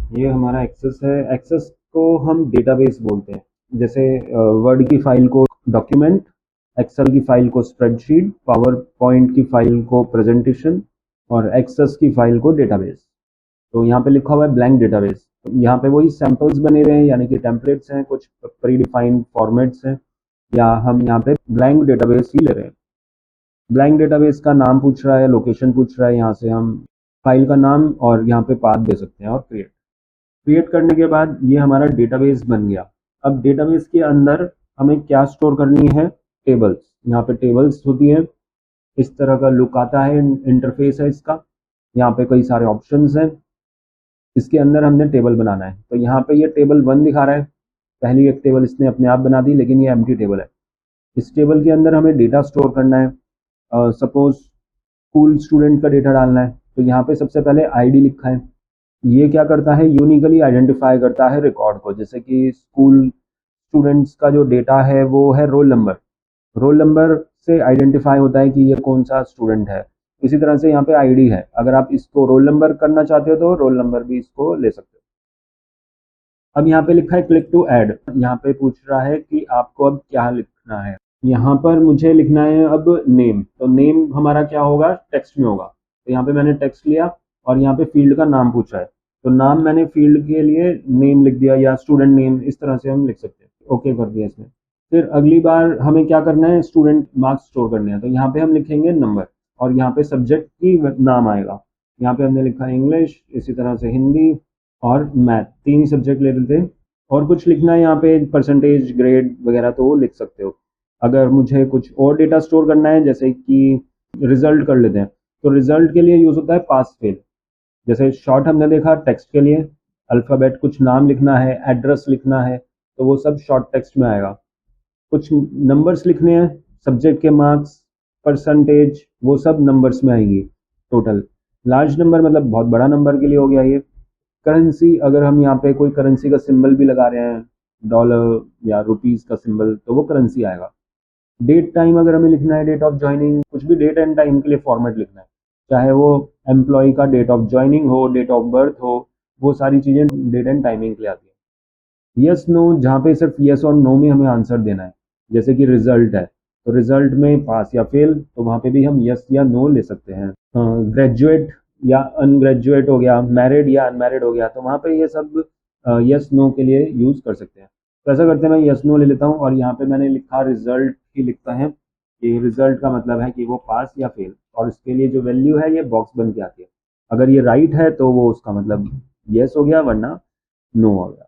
ये हमारा एक्सेस है। एक्सेस को हम डेटाबेस बोलते हैं। जैसे वर्ड की फाइल को डॉक्यूमेंट, एक्सेल की फाइल को स्प्रेडशीट, पावर पॉइंट की फाइल को प्रेजेंटेशन और एक्सेस की फाइल को डेटाबेस। तो यहाँ पे लिखा हुआ है ब्लैंक डेटाबेस। यहाँ पे वही सैंपल्स बने हुए हैं, यानी कि टेम्पलेट्स हैं, कुछ प्री डिफाइंड फॉर्मेट्स हैं, या हम यहाँ पे ब्लैंक डेटाबेस ही ले रहे हैं। ब्लैंक डेटाबेस का नाम पूछ रहा है, लोकेशन पूछ रहा है, यहाँ से हम फाइल का नाम और यहाँ पे पाथ दे सकते हैं और क्रिएट। क्रिएट करने के बाद ये हमारा डेटाबेस बन गया। अब डेटाबेस के अंदर हमें क्या स्टोर करनी है? टेबल्स। यहाँ पे टेबल्स होती है, इस तरह का लुक आता है, इंटरफेस है इसका। यहाँ पे कई सारे ऑप्शंस हैं, इसके अंदर हमने टेबल बनाना है। तो यहाँ पे ये टेबल 1 दिखा रहा है, पहली एक टेबल इसने अपने आप बना दी, लेकिन ये एम्प्टी टेबल है। इस टेबल के अंदर हमें डेटा स्टोर करना है। सपोज स्कूल स्टूडेंट का डेटा डालना है, तो यहाँ पे सबसे पहले आईडी लिखा है। ये क्या करता है? यूनिकली आइडेंटिफाई करता है रिकॉर्ड को। जैसे कि स्कूल स्टूडेंट्स का जो डेटा है वो है रोल नंबर। रोल नंबर से आइडेंटिफाई होता है कि ये कौन सा स्टूडेंट है। इसी तरह से यहाँ पे आईडी है, अगर आप इसको रोल नंबर करना चाहते हो तो रोल नंबर भी इसको ले सकते हो। अब यहाँ पे लिखा है क्लिक टू ऐड। यहाँ पे पूछ रहा है कि आपको अब क्या लिखना है। यहाँ पर मुझे लिखना है अब नेम। तो नेम हमारा क्या होगा? टेक्स्ट में होगा। तो यहाँ पे मैंने टेक्स्ट लिया और यहाँ पे फील्ड का नाम पूछा है, तो नाम मैंने फील्ड के लिए नेम लिख दिया, या स्टूडेंट नेम, इस तरह से हम लिख सकते हैं। ओके कर दिया इसमें। फिर अगली बार हमें क्या करना है? स्टूडेंट मार्क्स स्टोर करने हैं। तो यहाँ पे हम लिखेंगे नंबर, और यहाँ पे सब्जेक्ट की नाम आएगा। यहाँ पे हमने लिखा इंग्लिश, इसी तरह से हिंदी और मैथ, 3 ही सब्जेक्ट ले लेते हैं। और कुछ लिखना है यहाँ पे परसेंटेज, ग्रेड वगैरह, तो वो लिख सकते हो। अगर मुझे कुछ और डेटा स्टोर करना है, जैसे कि रिजल्ट कर लेते हैं, तो रिजल्ट के लिए यूज होता है पास फेल। जैसे शॉर्ट हमने देखा टेक्स्ट के लिए, अल्फ़ाबेट, कुछ नाम लिखना है, एड्रेस लिखना है, तो वो सब शॉर्ट टेक्स्ट में आएगा। कुछ नंबर्स लिखने हैं, सब्जेक्ट के मार्क्स, परसेंटेज, वो सब नंबर्स में आएंगी टोटल। लार्ज नंबर मतलब बहुत बड़ा नंबर के लिए हो गया ये। करेंसी, अगर हम यहाँ पे कोई करेंसी का सिंबल भी लगा रहे हैं, डॉलर या रुपीज़ का सिंबल, तो वो करेंसी आएगा। डेट टाइम अगर हमें लिखना है, डेट ऑफ ज्वाइनिंग, कुछ भी डेट एंड टाइम के लिए फॉर्मेट लिखना है, चाहे वो एम्प्लॉय का डेट ऑफ ज्वाइनिंग हो, डेट ऑफ बर्थ हो, वो सारी चीज़ें डेट एंड टाइमिंग के लिए आती है। यस नो, जहाँ पे सिर्फ यस और नो में हमें आंसर देना है। जैसे कि रिजल्ट है, तो रिजल्ट में पास या फेल, तो वहाँ पे भी हम यस या नो ले सकते हैं। ग्रेजुएट या अनग्रेजुएट हो गया, मैरिड या अनमैरिड हो गया, तो वहाँ पे ये सब यस नो के लिए यूज़ कर सकते हैं। तो ऐसा करते हैं, मैं यस नो ले लेता हूँ, और यहाँ पे मैंने लिखा रिजल्ट ही लिखता है कि रिजल्ट का मतलब है कि वो पास या फेल, और इसके लिए जो वैल्यू है ये बॉक्स बन के आती है। अगर ये राइट है तो वो उसका मतलब यस हो गया, वरना नो हो गया।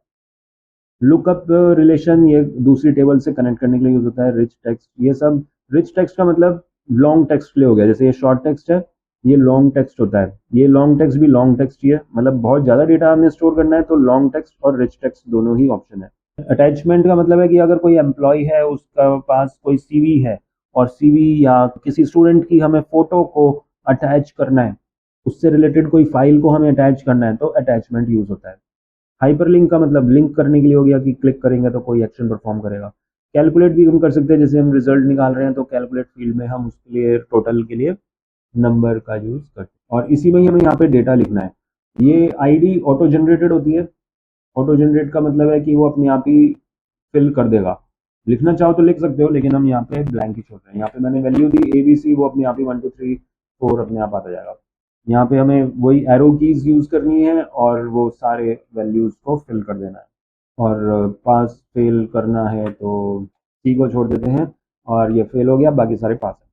लुकअप रिलेशन, ये दूसरी टेबल से कनेक्ट करने के लिए यूज होता है। रिच टेक्स्ट, ये सब रिच टेक्स्ट का मतलब लॉन्ग टेक्स्ट के लिए हो गया। जैसे ये शॉर्ट टेक्स्ट है, ये लॉन्ग टेक्स्ट होता है। ये लॉन्ग टेक्स्ट भी लॉन्ग टेक्स्ट ही है, मतलब बहुत ज़्यादा डेटा हमने स्टोर करना है तो लॉन्ग टेक्स्ट और रिच टेक्स्ट दोनों ही ऑप्शन है। अटैचमेंट का मतलब है कि अगर कोई एम्प्लॉय है, उसका पास कोई सीवी है, और सीवी या किसी स्टूडेंट की हमें फोटो को अटैच करना है, उससे रिलेटेड कोई फाइल को हमें अटैच करना है, तो अटैचमेंट यूज होता है। हाइपरलिंक का मतलब लिंक करने के लिए हो गया, कि क्लिक करेंगे तो कोई एक्शन परफॉर्म करेगा। कैलकुलेट भी हम कर सकते हैं, जैसे हम रिजल्ट निकाल रहे हैं तो कैलकुलेट फील्ड में हम उसके लिए टोटल के लिए नंबर का यूज करते हैं, और इसी में ही हमें यहाँ पे डेटा लिखना है। ये आईडी ऑटो जनरेटेड होती है। ऑटो जनरेट का मतलब है कि वो अपने आप ही फिल कर देगा। लिखना चाहो तो लिख सकते हो, लेकिन हम यहाँ पे ब्लैंक ही छोड़ रहे हैं। यहाँ पे मैंने वैल्यू दी ABC, वो अपने आप ही 1 2 3 4 अपने आप आता जाएगा। यहाँ पे हमें वही एरो कीज यूज करनी है और वो सारे वैल्यूज को फिल कर देना है। और पास फेल करना है तो सी को छोड़ देते हैं, और ये फेल हो गया, बाकी सारे पास है।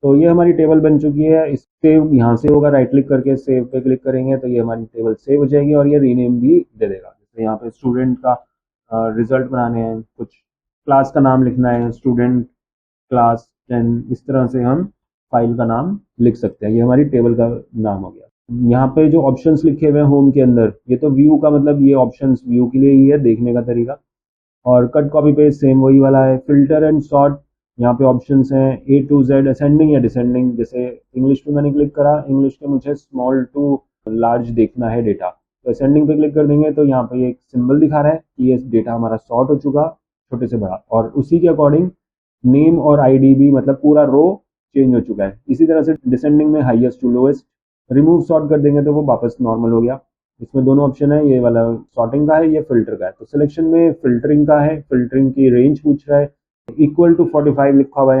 तो ये हमारी टेबल बन चुकी है। इस सेव यहाँ से होगा, राइट क्लिक करके सेव पे क्लिक करेंगे तो ये हमारी टेबल सेव हो जाएगी, और ये रीनेम भी दे देगा। जैसे यहाँ पे स्टूडेंट का रिजल्ट बनाने हैं, कुछ क्लास का नाम लिखना है, स्टूडेंट क्लास 10, इस तरह से हम फाइल का नाम लिख सकते हैं। ये हमारी टेबल का नाम हो गया। यहाँ पे जो ऑप्शंस लिखे हुए हैं होम के अंदर, ये तो व्यू का मतलब, ये ऑप्शंस व्यू के लिए ही है, देखने का तरीका। और कट कॉपी पेस्ट सेम वही वाला है। फिल्टर एंड सॉर्ट, यहाँ पे ऑप्शंस हैं A to Z, असेंडिंग या डिसेंडिंग। जैसे इंग्लिश पे मैंने क्लिक करा, इंग्लिश के मुझे स्मॉल टू लार्ज देखना है डेटा, तो असेंडिंग पे क्लिक कर देंगे तो यहाँ पे एक सिंबल दिखा रहा है कि ये डेटा हमारा सॉर्ट हो चुका, छोटे से बड़ा, और उसी के अकॉर्डिंग नेम और आईडी भी, मतलब पूरा रो चेंज हो चुका है। इसी तरह से डिसेंडिंग में highest to lowest. Remove sort कर देंगे तो वो वापस नॉर्मल हो गया। इसमें दोनों ऑप्शन है, ये वाला सॉर्टिंग का है, ये फिल्टर का है। तो सिलेक्शन में फिल्टरिंग का है, फिल्टरिंग की रेंज पूछ रहा है, इक्वल टू 45 लिखा हुआ है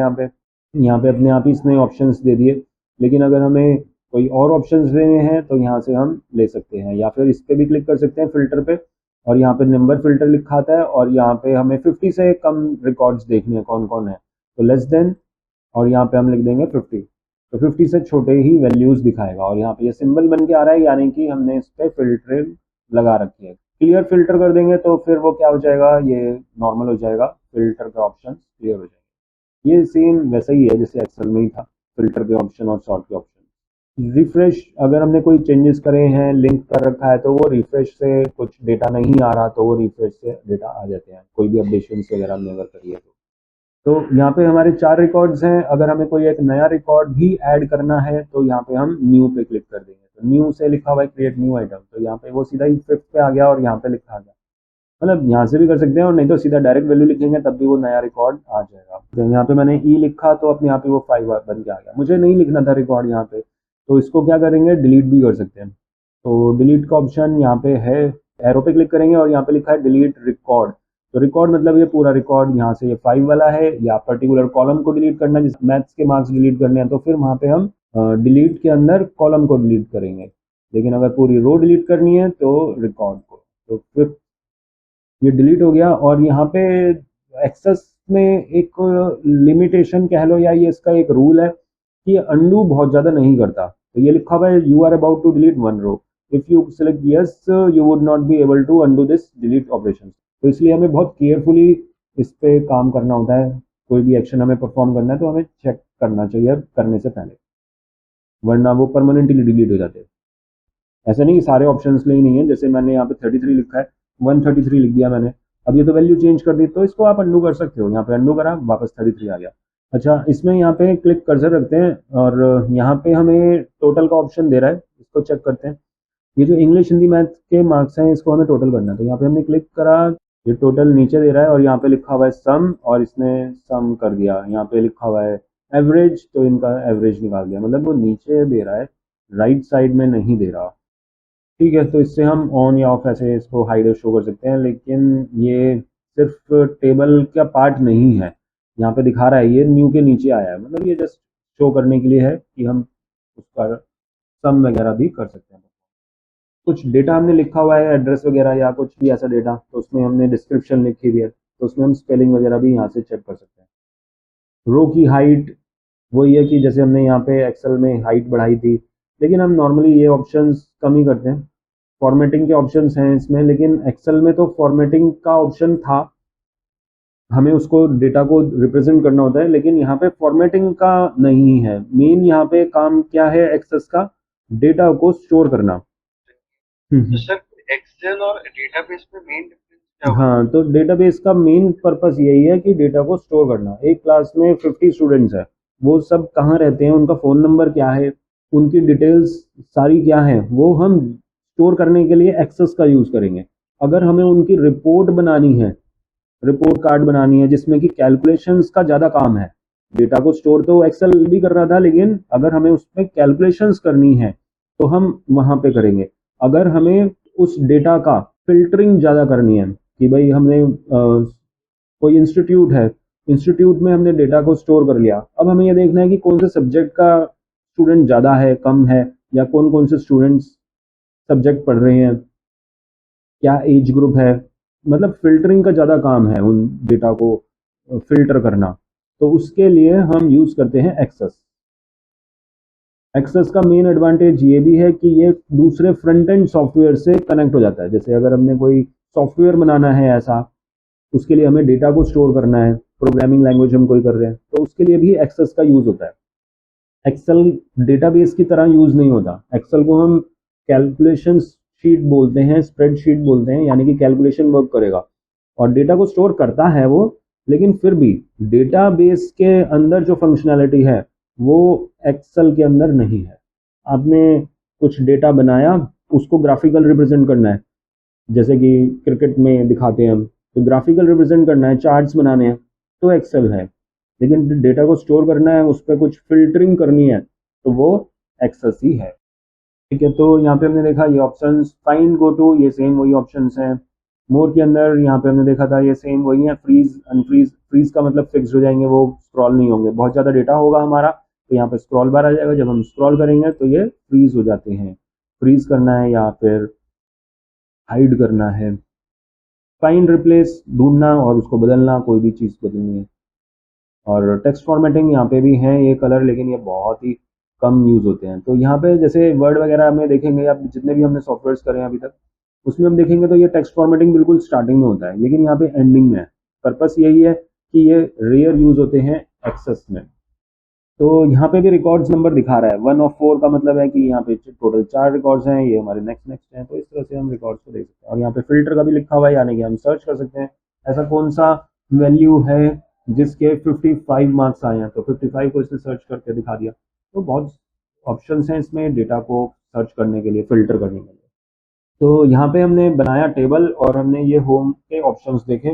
यहाँ पे अपने आप ही इसने ऑप्शंस दे दिए। लेकिन अगर हमें कोई और ऑप्शंस लेने हैं तो यहाँ से हम ले सकते हैं, या फिर इस पे भी क्लिक कर सकते हैं फिल्टर पे, और यहाँ पे नंबर फिल्टर लिखा आता है, और यहाँ पे हमें 50 से कम रिकॉर्ड्स देखने हैं कौन कौन है, तो लेस देन, और यहाँ पे हम लिख देंगे 50। तो 50 से छोटे ही वैल्यूज दिखाएगा, और यहाँ पे ये सिंबल बन के आ रहा है, यानी कि हमने इस पे फिल्टरिंग लगा रखी है। क्लियर फिल्टर कर देंगे तो फिर वो क्या हो जाएगा, ये नॉर्मल हो जाएगा, फिल्टर का ऑप्शन क्लियर हो जाएगा। ये सेम वैसा ही है जैसे एक्सेल में ही था, फिल्टर के ऑप्शन और सॉर्ट के ऑप्शन। रिफ्रेश, अगर हमने कोई चेंजेस करे हैं, लिंक कर रखा है, तो वो रिफ्रेश से कुछ डेटा नहीं आ रहा तो वो रिफ्रेश से डेटा आ जाते हैं, कोई भी अपडेशन वगैरह हमने अगर करी है तो यहाँ पे हमारे 4 रिकॉर्ड्स हैं। अगर हमें कोई एक नया रिकॉर्ड भी ऐड करना है तो यहाँ पे हम न्यू पे क्लिक कर देंगे। तो न्यू से लिखा हुआ है क्रिएट न्यू आइटम, तो यहाँ पे वो सीधा ही 5th पे आ गया और यहाँ पे लिखा आ गया। मतलब यहाँ से भी कर सकते हैं, और नहीं तो सीधा डायरेक्ट वैल्यू लिखेंगे तब भी वो नया रिकॉर्ड आ जाएगा। तो यहाँ पे मैंने ई लिखा तो अपने आप ही वो 5 बन के आ गया। मुझे नहीं लिखना था रिकॉर्ड यहाँ पे, तो इसको क्या करेंगे, डिलीट भी कर सकते हैं। तो डिलीट का ऑप्शन यहाँ पे है, एरो पे क्लिक करेंगे और यहाँ पे लिखा है डिलीट रिकॉर्ड। तो रिकॉर्ड मतलब ये पूरा रिकॉर्ड, यहाँ से ये 5 वाला है, या पर्टिकुलर कॉलम को डिलीट करना है, जैसे मैथ्स के मार्क्स डिलीट करने हैं तो फिर वहाँ पे हम डिलीट के अंदर कॉलम को डिलीट करेंगे। लेकिन अगर पूरी रो डिलीट करनी है तो रिकॉर्ड को, तो फिर ये डिलीट हो गया। और यहाँ पे एक्सेस में एक लिमिटेशन कह लो, या ये इसका एक रूल है कि अंडू बहुत ज़्यादा नहीं करता। तो ये लिखा हुआ है you are about to delete one row, if you select yes you would not be able to undo this delete operation. तो इसलिए हमें बहुत केयरफुली इस पे काम करना होता है। कोई भी एक्शन हमें परफॉर्म करना है तो हमें चेक करना चाहिए करने से पहले, वरना वो परमानेंटली डिलीट हो जाते हैं। ऐसा नहीं कि सारे ऑप्शंस ले ही नहीं है, जैसे मैंने यहाँ पे 33 लिखा है, 133 लिख दिया मैंने, अब ये तो वैल्यू चेंज कर दी, तो इसको आप अंडू कर सकते हो। यहाँ पे अंडू करा, वापस 33 आ गया। अच्छा, इसमें यहाँ पे क्लिक कर्सर रखते हैं, और यहाँ पे हमें टोटल का ऑप्शन दे रहा है, इसको चेक करते हैं। ये जो इंग्लिश हिंदी मैथ के मार्क्स हैं इसको हमें टोटल करना है, तो यहाँ पे हमने क्लिक करा, ये टोटल नीचे दे रहा है, और यहाँ पे लिखा हुआ है सम, और इसने सम कर दिया। यहाँ पे लिखा हुआ है एवरेज, तो इनका एवरेज निकाल दिया, मतलब वो नीचे दे रहा है, राइट साइड में नहीं दे रहा। ठीक है, तो इससे हम ऑन या ऑफ ऐसे इसको हाइड और शो कर सकते हैं, लेकिन ये सिर्फ टेबल का पार्ट नहीं है। यहाँ पे दिखा रहा है ये न्यू के नीचे आया है, मतलब ये जस्ट शो करने के लिए है कि हम उसका सम वगैरह भी कर सकते हैं। कुछ डेटा हमने लिखा हुआ है, एड्रेस वगैरह या कुछ भी ऐसा डेटा, तो उसमें हमने डिस्क्रिप्शन लिखी हुई है, तो उसमें हम स्पेलिंग वगैरह भी यहाँ से चेक कर सकते हैं। रो की हाइट वही है कि जैसे हमने यहाँ पे एक्सेल में हाइट बढ़ाई थी, लेकिन हम नॉर्मली ये ऑप्शंस कम ही करते हैं। फॉर्मेटिंग के ऑप्शंस हैं इसमें, लेकिन एक्सेल में तो फॉर्मेटिंग का ऑप्शन था, हमें उसको डेटा को रिप्रेजेंट करना होता है, लेकिन यहाँ पे फॉर्मेटिंग का नहीं है। मेन यहाँ पे काम क्या है एक्सेस का, डेटा को स्टोर करना। तो सर एक्सेल और डेटाबेस में मेन डिफरेंस क्या होता हाँ, तो डेटाबेस का मेन पर्पस यही है कि डेटा को स्टोर करना। एक क्लास में 50 स्टूडेंट्स है, वो सब कहाँ रहते हैं, उनका फ़ोन नंबर क्या है, उनकी डिटेल्स सारी क्या है, वो हम स्टोर करने के लिए एक्सेस का यूज़ करेंगे। अगर हमें उनकी रिपोर्ट बनानी है, रिपोर्ट कार्ड बनानी है जिसमें कि कैलकुलेशंस का ज़्यादा काम है, डेटा को स्टोर तो एक्सेल भी कर रहा था, लेकिन अगर हमें उसमें कैलकुलेशंस करनी है तो हम वहाँ पे करेंगे। अगर हमें उस डेटा का फिल्टरिंग ज़्यादा करनी है कि भाई हमने कोई इंस्टीट्यूट है, इंस्टीट्यूट में हमने डेटा को स्टोर कर लिया, अब हमें ये देखना है कि कौन से सब्जेक्ट का स्टूडेंट ज़्यादा है, कम है, या कौन कौन से स्टूडेंट्स सब्जेक्ट पढ़ रहे हैं, क्या एज ग्रुप है, मतलब फिल्टरिंग का ज़्यादा काम है उन डेटा को फिल्टर करना। तो उसके लिए हम यूज़ करते हैं एक्सेस। एक्सेस का मेन एडवांटेज ये भी है कि ये दूसरे फ्रंट एंड सॉफ्टवेयर से कनेक्ट हो जाता है। जैसे अगर हमने कोई सॉफ्टवेयर बनाना है ऐसा, उसके लिए हमें डेटा को स्टोर करना है, प्रोग्रामिंग लैंग्वेज हम कोई कर रहे हैं, तो उसके लिए भी एक्सेस का यूज़ होता है। एक्सेल डेटाबेस की तरह यूज़ नहीं होता। एक्सेल को हम कैलकुलेशन शीट बोलते हैं, स्प्रेडशीट बोलते हैं, यानी कि कैलकुलेशन वर्क करेगा और डेटा को स्टोर करता है वो, लेकिन फिर भी डेटाबेस के अंदर जो फंक्शनैलिटी है वो एक्सेल के अंदर नहीं है। आपने कुछ डेटा बनाया, उसको ग्राफिकल रिप्रेजेंट करना है, जैसे कि क्रिकेट में दिखाते हैं हम, तो ग्राफिकल रिप्रेजेंट करना है, चार्ट्स बनाने हैं, तो एक्सेल है। लेकिन डेटा को स्टोर करना है, उस पर कुछ फिल्टरिंग करनी है, तो वो एक्सेस ही है। ठीक है, तो यहाँ पे हमने देखा ये ऑप्शंस, फाइंड, गो टू, ये सेम वही ऑप्शंस हैं। मोर के अंदर यहाँ पे हमने देखा था ये सेम वही है। फ्रीज, अनफ्रीज, फ्रीज का मतलब फिक्स हो जाएंगे, वो स्क्रॉल नहीं होंगे। बहुत ज़्यादा डेटा होगा हमारा तो यहाँ पे स्क्रॉल बार आ जाएगा, जब हम स्क्रॉल करेंगे तो ये फ्रीज हो जाते हैं। फ्रीज करना है या फिर हाइड करना है। फाइंड, रिप्लेस, ढूंढना और उसको बदलना, कोई भी चीज़ बदलनी है। और टेक्स्ट फॉर्मेटिंग यहाँ पे भी है ये कलर, लेकिन ये बहुत ही कम यूज़ होते हैं। तो यहाँ पे जैसे वर्ड वगैरह में देखेंगे, आप जितने भी हमने सॉफ्टवेयर्स करे हैं अभी तक, उसमें हम देखेंगे तो ये टेक्स्ट फॉर्मेटिंग बिल्कुल स्टार्टिंग में होता है, लेकिन यहाँ पे एंडिंग में है। पर्पस यही है कि ये रेयर यूज़ होते हैं एक्सेस में। तो यहाँ पे भी रिकॉर्ड्स नंबर दिखा रहा है 1 of 4 का मतलब है कि यहाँ पे टोटल 4 रिकॉर्ड्स हैं, ये हमारे नेक्स्ट नेक्स्ट हैं। तो इस तरह से हम रिकॉर्ड्स को देख सकते हैं। और यहाँ पे फिल्टर का भी लिखा हुआ है, यानी कि हम सर्च कर सकते हैं ऐसा कौन सा वैल्यू है जिसके 55 मार्क्स आए हैं, तो 55 को इसने सर्च करके दिखा दिया। तो बहुत ऑप्शंस हैं इसमें डेटा को सर्च करने के लिए, फिल्टर करने के लिए। तो यहाँ पे हमने बनाया टेबल और हमने ये होम के ऑप्शंस देखे।